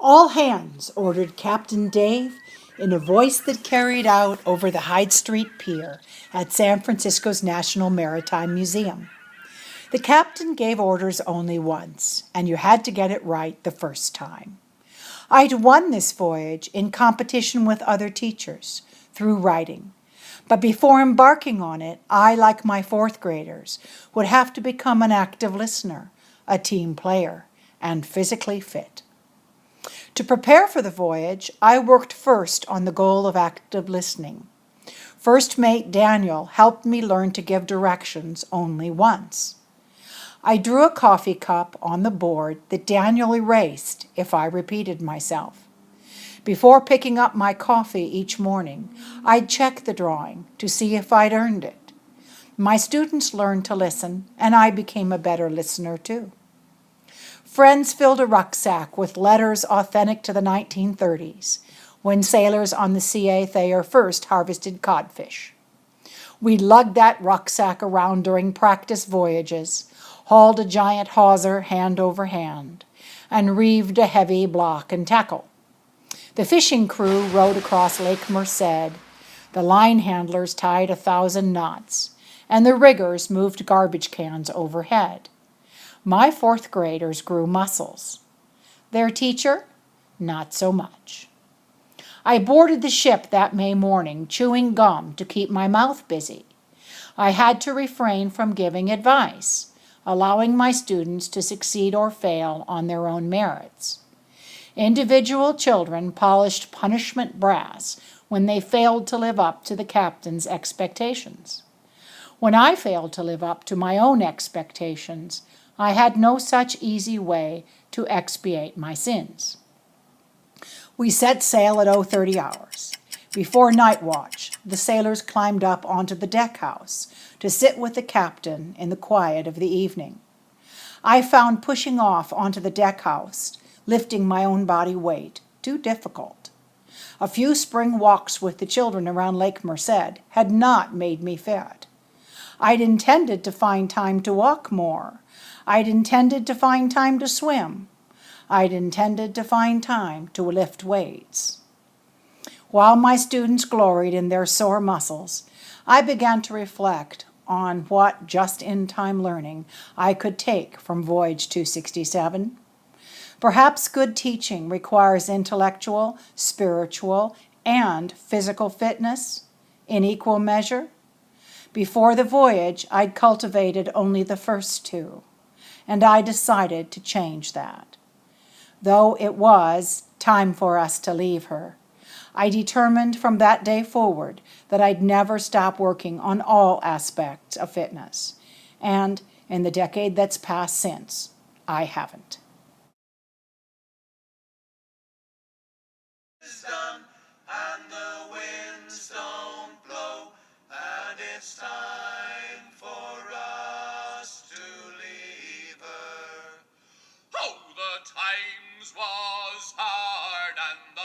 All hands, ordered Captain Dave in a voice that carried out over the Hyde Street Pier at San Francisco's National Maritime Museum. The captain gave orders only once, and you had to get it right the first time. I'd won this voyage in competition with other teachers through writing. But before embarking on it, I, like my fourth graders, would have to become an active listener, a team player, and physically fit. To prepare for the voyage, I worked first on the goal of active listening. First mate Daniel helped me learn to give directions only once. I drew a coffee cup on the board that Daniel erased if I repeated myself. Before picking up my coffee each morning, I'd check the drawing to see if I'd earned it. My students learned to listen, and I became a better listener too. Friends filled a rucksack with letters authentic to the 1930s, when sailors on the C.A. Thayer first harvested codfish. We lugged that rucksack around during practice voyages, hauled a giant hawser hand over hand, and reeved a heavy block and tackle. The fishing crew rowed across Lake Merced, the line handlers tied 1,000 knots, and the riggers moved garbage cans overhead. My fourth graders grew muscles. Their teacher, not so much. I boarded the ship that May morning, chewing gum to keep my mouth busy. I had to refrain from giving advice, allowing my students to succeed or fail on their own merits. Individual children polished punishment brass when they failed to live up to the captain's expectations. When I failed to live up to my own expectations, I had no such easy way to expiate my sins. We set sail at 0:30 hours. Before night watch, the sailors climbed up onto the deck house to sit with the captain in the quiet of the evening. I found pushing off onto the deck house, lifting my own body weight, too difficult. A few spring walks with the children around Lake Merced had not made me fit. I'd intended to find time to walk more. I'd intended to find time to swim. I'd intended to find time to lift weights. While my students gloried in their sore muscles, I began to reflect on what just-in-time learning I could take from Voyage 267. Perhaps good teaching requires intellectual, spiritual, and physical fitness in equal measure. Before the voyage, I'd cultivated only the first two, and I decided to change that. Though it was time for us to leave her, I determined from that day forward that I'd never stop working on all aspects of fitness. And in the decade that's passed since, I haven't. And the winds don't blow, and it's time for us to leave her. Oh, the times was hard and the